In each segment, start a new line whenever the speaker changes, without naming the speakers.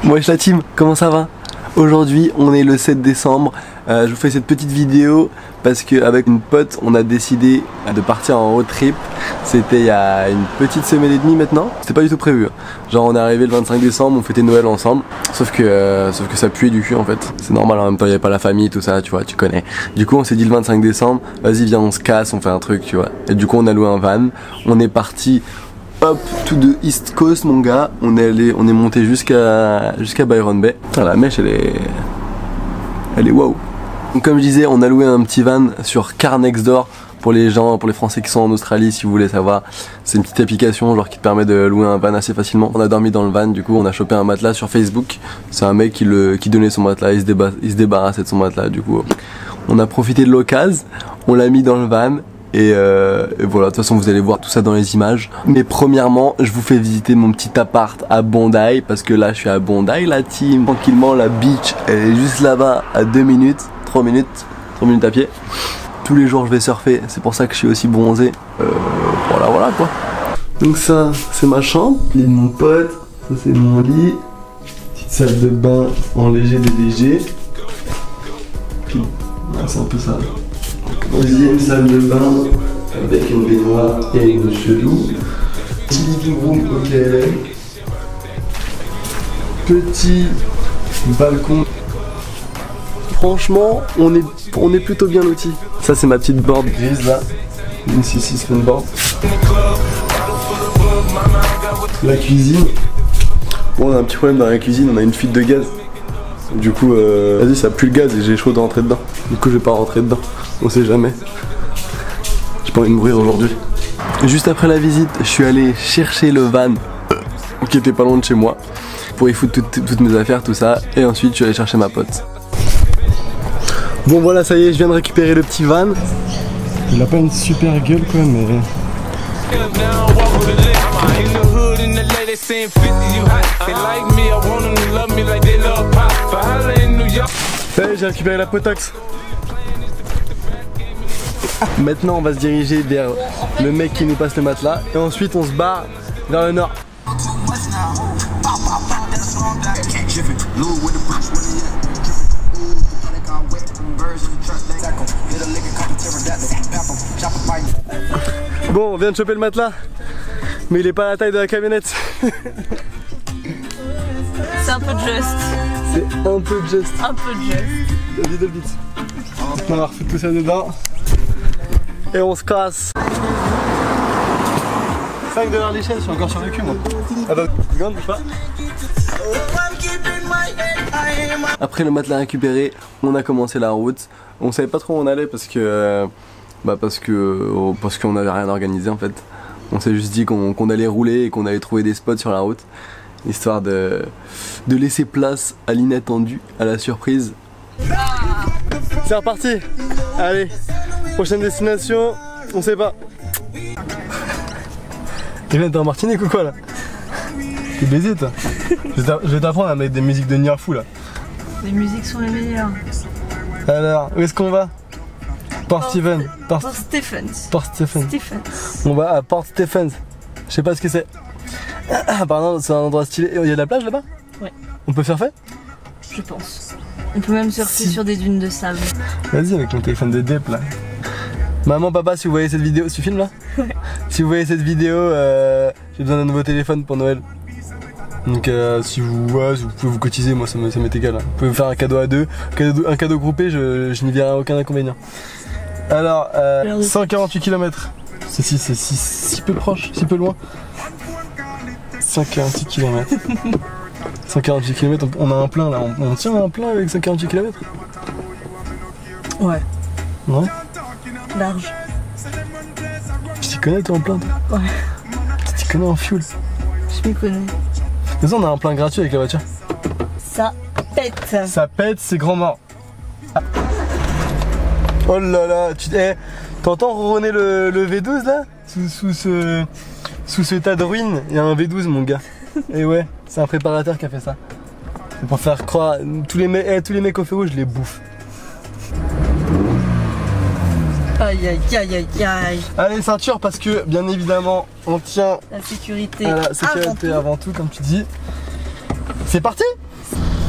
Wesh la team, comment ça va? Aujourd'hui on est le 7 décembre, je vous fais cette petite vidéo parce qu'avec une pote on a décidé de partir en road trip. C'était il y a une petite semaine et demie maintenant, c'était pas du tout prévu. Genre on est arrivé le 25 décembre, on fêtait Noël ensemble, sauf que ça puait du cul en fait. C'est normal, en même temps il n'y avait pas la famille, tout ça, tu vois, tu connais. Du coup on s'est dit le 25 décembre, vas-y viens on se casse, on fait un truc, tu vois. Et du coup on a loué un van, on est parti. Hop, tout de East Coast mon gars, on est monté jusqu'à Byron Bay. Putain, la mèche elle est waouh. Donc comme je disais, on a loué un petit van sur Car Next Door pour les Français qui sont en Australie, si vous voulez savoir. C'est une petite application genre qui te permet de louer un van assez facilement. On a dormi dans le van, du coup on a chopé un matelas sur Facebook. C'est un mec qui donnait son matelas, il se débarrassait de son matelas, du coup on a profité de l'occasion, on l'a mis dans le van. Et voilà, de toute façon vous allez voir tout ça dans les images. Mais premièrement je vous fais visiter mon petit appart à Bondi, parce que là je suis à Bondi la team. Tranquillement la beach elle est juste là-bas à 3 minutes à pied. Tous les jours je vais surfer, c'est pour ça que je suis aussi bronzé. Voilà quoi. Donc ça c'est ma chambre, lit de mon pote, ça c'est mon lit. Petite salle de bain en léger des légers. Puis c'est un peu ça. Deuxième salle de bain avec une baignoire et une chelou. Petit living room ok. Petit balcon. Franchement, on est plutôt bien lotis. Ça c'est ma petite board grise là. Une 6 board. La cuisine. Bon, on a un petit problème dans la cuisine, on a une fuite de gaz. Du coup, vas-y, ça pue le gaz et j'ai chaud de rentrer dedans. Du coup, je vais pas rentrer dedans. On sait jamais. J'ai pas envie de mourir aujourd'hui. Juste après la visite, je suis allé chercher le van qui était pas loin de chez moi pour y foutre toutes mes affaires, tout ça. Et ensuite, je suis allé chercher ma pote. Bon, voilà, ça y est, je viens de récupérer le petit van. Il a pas une super gueule, quoi, mais. Ça y est, j'ai récupéré la potox. Maintenant on va se diriger vers le mec qui nous passe le matelas et ensuite on se barre vers le nord. Bon, on vient de choper le matelas, mais il est pas à la taille de la camionnette.
C'est un peu juste.
C'est un peu juste.
Un peu juste.
A little bit. On va refoutre tout ça dedans. Et on se casse. 5 $ l'échelle, je suis encore sur le cul moi. Attends, seconde, bouge pas. Après le matelas récupéré, on a commencé la route. On savait pas trop où on allait parce qu'on n'avait rien organisé en fait. On s'est juste dit qu'on allait rouler et qu'on allait trouver des spots sur la route, histoire de laisser place à l'inattendu, à la surprise. C'est reparti. Allez, prochaine destination, on sait pas. Tu viens d'être en Martinique ou quoi là? T'es baisé toi. Je vais t'apprendre à mettre des musiques de Niafou là.
Les musiques sont les meilleures.
Alors, où est-ce qu'on va? Port Stephens. Port Stephens. On va à Port Stephens. Je sais pas ce que c'est. Pardon, c'est un endroit stylé. Il y a de la plage là-bas?
Ouais.
On peut surfer?
Je pense. On peut même surfer sur des dunes de sable.
Vas-y avec ton téléphone de dep là. Maman, papa, si vous voyez cette vidéo, tu filmes là? Ouais. Si vous voyez cette vidéo, j'ai besoin d'un nouveau téléphone pour Noël. Donc si vous pouvez vous cotiser, moi ça m'est égal. Hein. Vous pouvez me faire un cadeau à deux, un cadeau groupé, je n'y verrai aucun inconvénient. Alors, 148 km. C'est si peu proche, si peu loin. 148 km. 148 km, on a un plein là. On tient un plein avec 148 km?
Ouais.
Ouais?
Large.
Tu t'y connais toi en plein toi?
Ouais.
Tu t'y connais en fuel?
Je m'y connais.
Mais ça, on a un plein gratuit avec la voiture.
Ça pète. Ça
pète, c'est grand mort. Ah. Oh là là, t'entends ronronner le V12 là? Sous ce tas de ruines, il y a un V12 mon gars. Et ouais, c'est un préparateur qui a fait ça. C'est pour faire croire, tous les mecs au feu rouge, je les bouffe.
Aïe aïe aïe aïe aïe.
Allez, ceinture, parce que bien évidemment on tient
la sécurité,
à la sécurité avant tout, comme tu dis. C'est parti?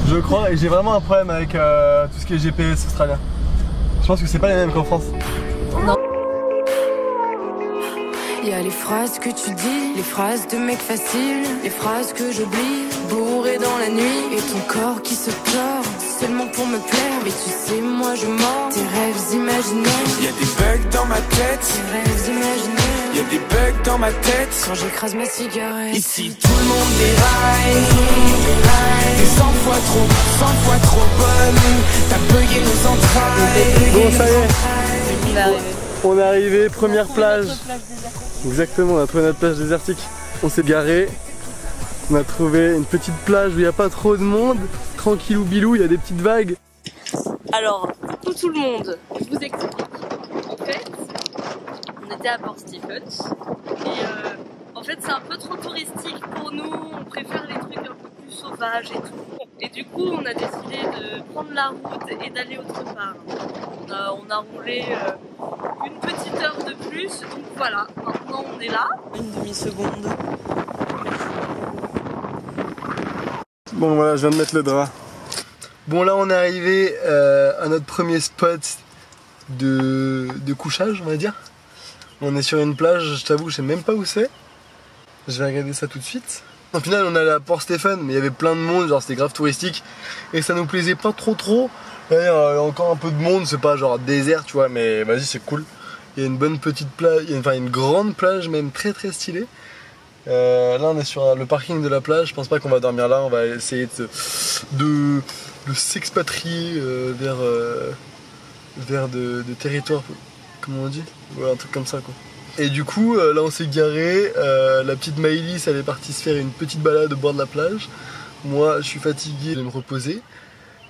Je crois, et j'ai vraiment un problème avec tout ce qui est GPS australien. Je pense que c'est pas les mêmes qu'en France.
Non.
Y'a les phrases que tu dis, les phrases de mec facile, les phrases que j'oublie, bourré dans la nuit, et ton corps qui se pleure, seulement pour me plaire, mais tu sais moi je mords, tes rêves imaginaires. Y'a des bugs dans ma tête, tes rêves imaginaires. Y'a des bugs dans ma tête, quand j'écrase ma cigarette. Ici tout le monde déraille, t'es 100 fois trop bonne, t'as bugué nos entrailles.
Bon ça y est, on est arrivé, première plage. Exactement, on a trouvé notre plage désertique. On s'est garé, on a trouvé une petite plage où il n'y a pas trop de monde, tranquillou bilou, il y a des petites vagues.
Alors, pour tout le monde, je vous explique. En fait, on était à Port Stephens et en fait c'est un peu trop touristique pour nous, on préfère les trucs un peu plus sauvages et tout. Et du coup on a décidé de prendre la route et d'aller autre part. On a roulé une petite heure de plus, donc voilà, maintenant on est là. Une demi-seconde.
Bon voilà, je viens de mettre le drap. Bon là on est arrivé à notre premier spot de couchage, on va dire. On est sur une plage, je t'avoue, je sais même pas où c'est. Je vais regarder ça tout de suite. Au final on est allé à Port Stephens, mais il y avait plein de monde, genre c'était grave touristique. Et ça nous plaisait pas trop. Il y a encore un peu de monde, c'est pas genre désert tu vois, mais vas-y c'est cool. Il y a une bonne petite plage, enfin une grande plage même très stylée. Là on est sur le parking de la plage, je pense pas qu'on va dormir là, on va essayer de s'expatrier vers de territoires, comment on dit, ouais, un truc comme ça quoi. Et du coup là on s'est garé, la petite Maëlys elle est partie se faire une petite balade au bord de la plage. Moi je suis fatigué, je vais me reposer.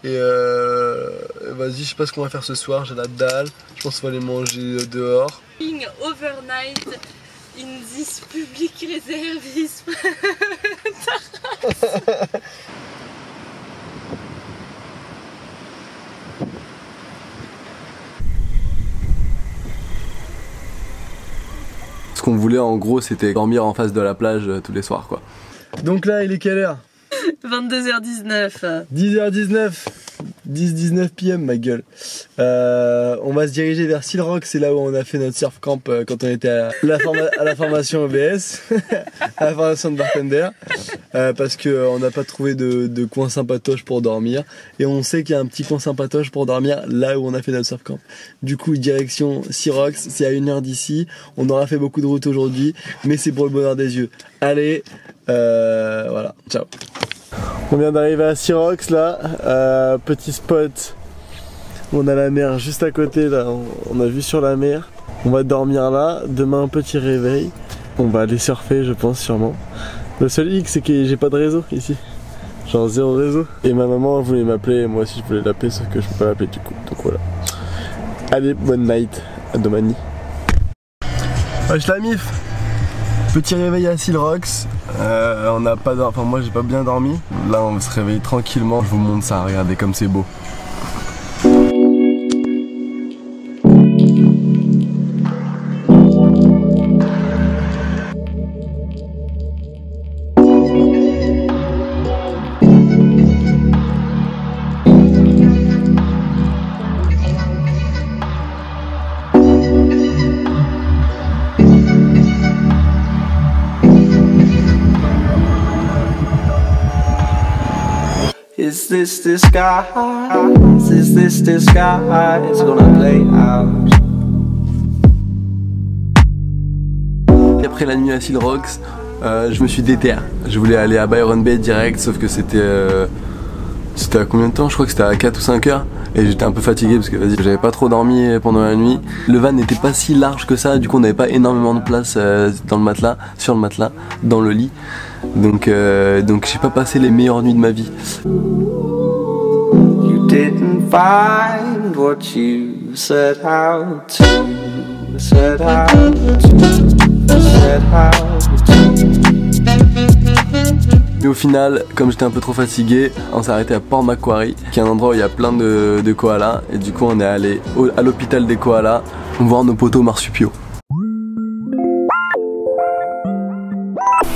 Et vas-y, je sais pas ce qu'on va faire ce soir, j'ai la dalle, je pense qu'on va aller manger dehors.
Overnight in this public reservice.
Ce qu'on voulait en gros c'était dormir en face de la plage tous les soirs quoi. Donc là il est quelle heure?
22h19.
10h19, 10-19 PM ma gueule. On va se diriger vers Seal Rock, c'est là où on a fait notre surf camp quand on était à la formation OBS, à la formation de bartender, parce qu'on n'a pas trouvé de coin sympatoche pour dormir, et on sait qu'il y a un petit coin sympatoche pour dormir là où on a fait notre surf camp. Du coup direction Seal Rock, c'est à 1h d'ici, on aura fait beaucoup de route aujourd'hui, mais c'est pour le bonheur des yeux. Allez, voilà, ciao. On vient d'arriver à Seal Rock là, petit spot, on a la mer juste à côté là, on a vu sur la mer. On va dormir là, demain un petit réveil, on va aller surfer je pense sûrement. Le seul hic c'est que j'ai pas de réseau ici, genre zéro réseau. Et ma maman voulait m'appeler, moi aussi je voulais l'appeler sauf que je peux pas l'appeler du coup, donc voilà. Allez, bonne night, à demain. Wesh la mif. Petit réveil à Seal Rocks, on n'a pas dormi, enfin moi j'ai pas bien dormi. Là on se réveille tranquillement, je vous montre ça, regardez comme c'est beau.
Is this disguise? Is this disguise gonna play out?
Et après la nuit à Seal Rocks, je me suis déter. Je voulais aller à Byron Bay direct, sauf que c'était à combien de temps? Je crois que c'était à 4 ou 5 heures. Et j'étais un peu fatigué parce que vas-y, j'avais pas trop dormi pendant la nuit. Le van n'était pas si large que ça, du coup on n'avait pas énormément de place dans le matelas, sur le matelas, dans le lit. Donc j'ai pas passé les meilleures nuits de ma vie.
You didn't find what you set out to, set out to, set out to.
Mais au final, comme j'étais un peu trop fatigué, on s'est arrêté à Port Macquarie, qui est un endroit où il y a plein de koalas. Et du coup on est allé à l'hôpital des koalas voir nos potos marsupiaux.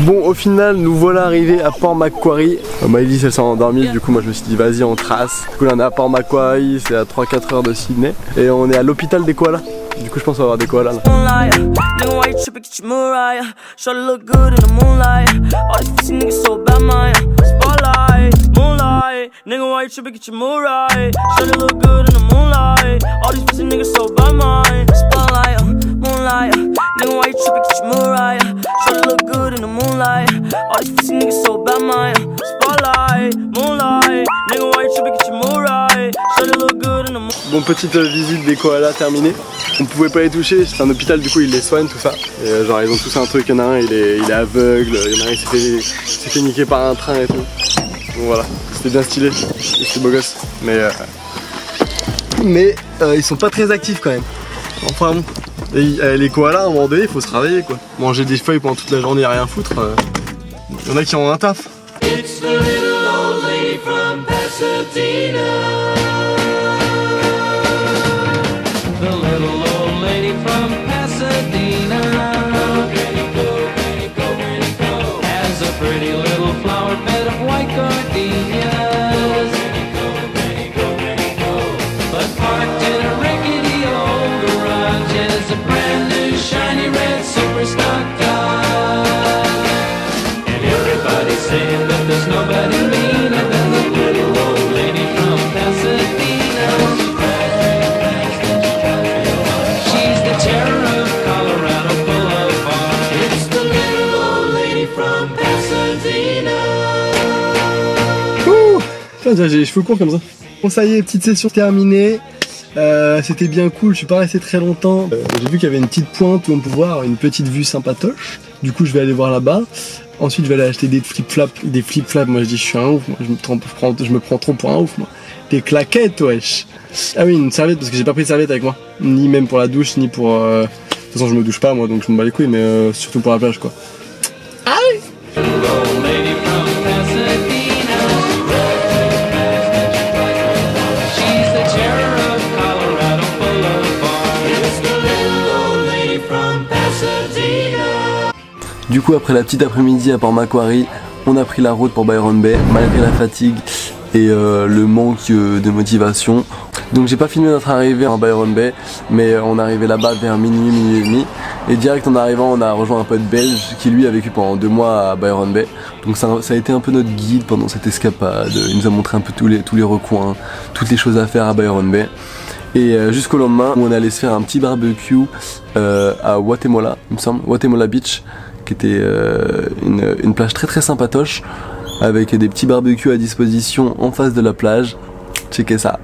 Bon, au final, nous voilà arrivés à Port Macquarie. Maëlys, elle s'est endormie, du coup, moi je me suis dit, vas-y, on trace. Du coup, là, on est à Port Macquarie, c'est à 3-4 heures de Sydney. Et on est à l'hôpital des koalas. Du coup, je pense avoir des koalas là.
Nigga, why you trippin', get your mood right. Shawty look good in the moonlight. All these pussy niggas so by mine. Spotlight, moonlight. Nigga, why you trippin', get your mood right. Shawty look good in the moonlight. All these pussy niggas so by mine. Spotlight, moonlight. Nigga, why you trippin', get your mood right. Shawty look good in the moonlight.
Bon, petite visite des koalas terminée. On pouvait pas les toucher, c'est un hôpital, du coup ils les soignent, tout ça. Et genre ils ont tous un truc, il y en a un il est aveugle, il y en a un il s'est fait niquer par un train et tout. Donc voilà, c'était bien stylé, c'était beau gosse. Mais ils sont pas très actifs quand même. Enfin bon, les koalas à un moment donné il faut se réveiller quoi. Manger des feuilles pendant toute la journée et rien foutre, il y en a qui ont un taf. It's the little old lady from Pasadena.
The little old lady from Pasadena has a pretty little flower bed of white gardenias, but parked in a rickety old garage is a brand new shiny red super stock car. And everybody's saying that there's nobody meaner than the little old lady from Pasadena.
Putain, j'ai les cheveux courts comme ça. Bon, ça y est, petite session terminée. C'était bien cool, je suis pas resté très longtemps. J'ai vu qu'il y avait une petite pointe où on pouvait voir une petite vue sympatoche. Du coup, je vais aller voir là-bas. Ensuite, je vais aller acheter des flip-flops. Des flip-flops, moi je dis je suis un ouf. Moi, je me prends trop pour un ouf, moi. Des claquettes, wesh. Ah oui, une serviette, parce que j'ai pas pris de serviette avec moi. Ni même pour la douche, ni pour. De toute façon, je me douche pas, moi, donc je me bats les couilles, mais surtout pour la plage, quoi. Ah oui! Du coup, après la petite après-midi à Port Macquarie, on a pris la route pour Byron Bay malgré la fatigue et le manque de motivation. Donc j'ai pas filmé notre arrivée en Byron Bay, mais on est arrivé là-bas vers minuit et demi. Et direct en arrivant, on a rejoint un pote belge qui lui a vécu pendant 2 mois à Byron Bay. Donc ça a été un peu notre guide pendant cette escapade. Il nous a montré un peu tous les recoins, toutes les choses à faire à Byron Bay. Et jusqu'au lendemain, où on allait se faire un petit barbecue à Guatemala, il me semble, Guatemala Beach, qui était une plage très sympatoche, avec des petits barbecues à disposition en face de la plage. Checkez ça.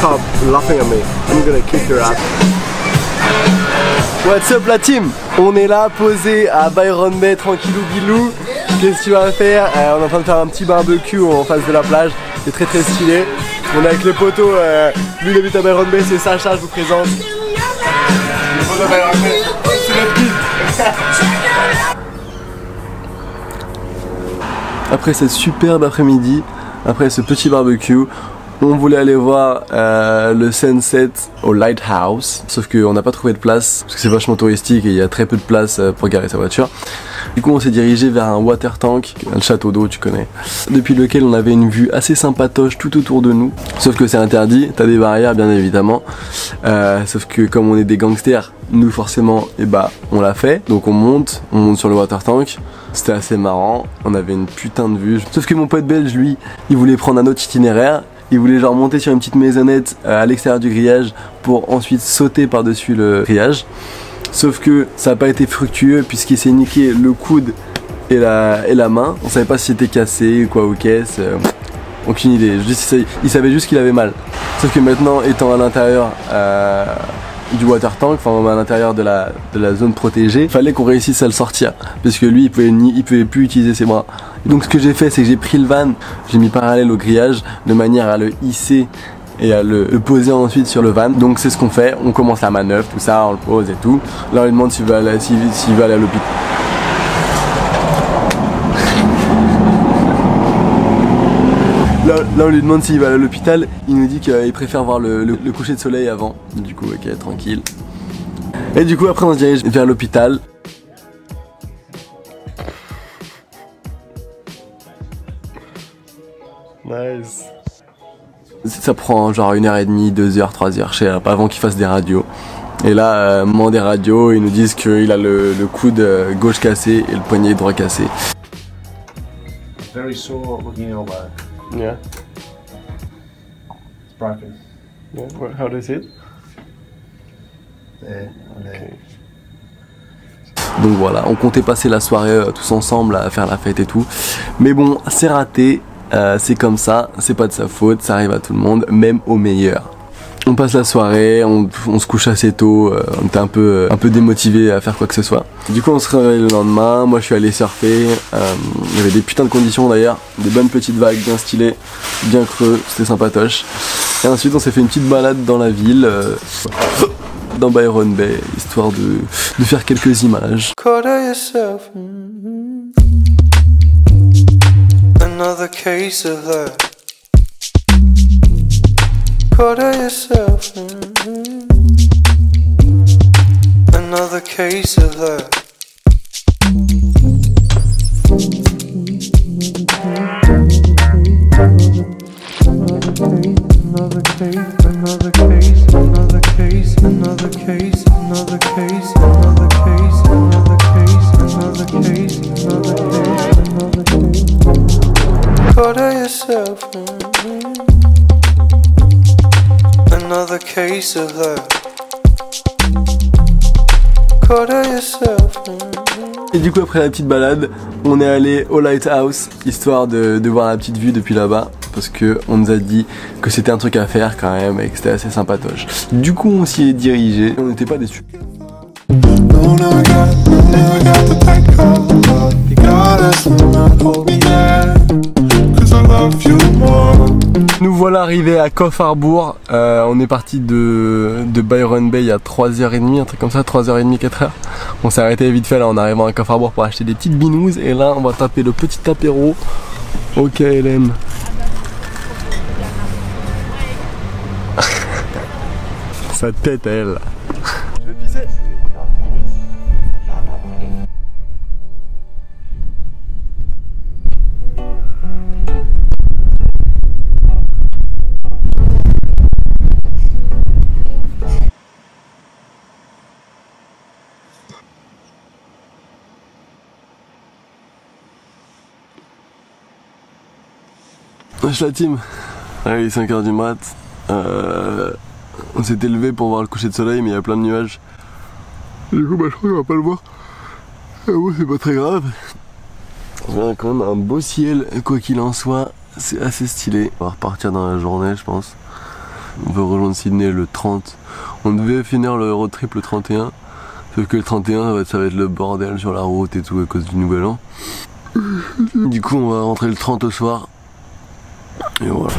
Stop laughing at me. I'm gonna kick your ass. What's up la team? On est là posé à Byron Bay tranquillou bilou. Qu'est-ce que tu vas faire? On est en train de faire un petit barbecue en face de la plage. C'est très stylé. On est avec le poteau, lui il habite à Byron Bay, c'est Sacha, je vous présente. Le poteau à Byron Bay, c'est notre guide. Après cette superbe après-midi, après ce petit barbecue, on voulait aller voir le sunset au Lighthouse, sauf qu'on n'a pas trouvé de place parce que c'est vachement touristique et il y a très peu de place pour garer sa voiture. Du coup on s'est dirigé vers un water tank, un château d'eau tu connais, depuis lequel on avait une vue assez sympatoche tout autour de nous. Sauf que c'est interdit, t'as des barrières bien évidemment, sauf que comme on est des gangsters, nous forcément on l'a fait. Donc on monte sur le water tank. C'était assez marrant, on avait une putain de vue. Sauf que mon pote belge lui, il voulait prendre un autre itinéraire. Il voulait genre monter sur une petite maisonnette à l'extérieur du grillage pour ensuite sauter par-dessus le grillage. Sauf que ça n'a pas été fructueux puisqu'il s'est niqué le coude et la main. On savait pas si c'était cassé ou quoi ou qu'est-ce. Aucune idée. Il savait juste qu'il avait mal. Sauf que maintenant, étant à l'intérieur du water tank, enfin à l'intérieur de la zone protégée. Il fallait qu'on réussisse à le sortir parce que lui il pouvait plus utiliser ses bras. Et donc ce que j'ai fait, c'est que j'ai pris le van, j'ai mis parallèle au grillage de manière à le hisser et à le poser ensuite sur le van. Donc c'est ce qu'on fait, on commence la manœuvre, tout ça, on le pose et tout. Là on lui demande s'il veut aller à l'hôpital. Là on lui demande s'il va aller à l'hôpital, il nous dit qu'il préfère voir le coucher de soleil avant. Du coup ok, tranquille. Et du coup après on se dirige vers l'hôpital. Nice. Ça prend genre 1h30, 2h, 3h, je sais pas, avant qu'il fasse des radios. Et là, moment des radios, ils nous disent qu'il a le coude gauche cassé et le poignet droit cassé.
Very sore looking elbow.
Yeah.
It's broken.
Yeah. How do you see it?
There, and there.
Donc voilà, on comptait passer la soirée tous ensemble à faire la fête et tout. Mais bon, c'est raté. C'est comme ça, c'est pas de sa faute, ça arrive à tout le monde, même aux meilleurs. On passe la soirée, on se couche assez tôt, on était un peu démotivé à faire quoi que ce soit. Du coup on se réveille le lendemain, moi je suis allé surfer, il y avait des putains de conditions d'ailleurs, des bonnes petites vagues bien stylées, bien creux, c'était sympatoche. Et ensuite on s'est fait une petite balade dans la ville, dans Byron Bay, histoire de faire quelques images.
Another case of that. Caught her yourself. Another case of that. Another case, another case, another case, another case, another case, another case, another case, another case, another case, another case. Caught her yourself. Another case of that. Caught her yourself.
Et du coup après la petite balade, on est allé au Lighthouse, histoire de voir la petite vue depuis là-bas. Parce que on nous a dit que c'était un truc à faire quand même et que c'était assez sympatoche. Du coup on s'y est dirigé, on n'était pas déçus. Nous voilà arrivés à Coff Harbour, on est parti de Byron Bay il y a 3h30, un truc comme ça, 3h30, 4h. On s'est arrêté vite fait là en arrivant à Coff Harbour pour acheter des petites binous et là on va taper le petit apéro au KLM. Sa tête à elle. Je vais pisser. Wesh la team. Allez, 5h du mat. On s'était levé pour voir le coucher de soleil mais il y a plein de nuages. Du coup bah je crois qu'on va pas le voir. Bon, c'est pas très grave. On a quand même un beau ciel, quoi qu'il en soit, c'est assez stylé. On va repartir dans la journée je pense. On veut rejoindre Sydney le 30. On devait finir le road trip le 31. Sauf que le 31 ça va être le bordel sur la route et tout à cause du nouvel an. Du coup on va rentrer le 30 au soir. Et voilà.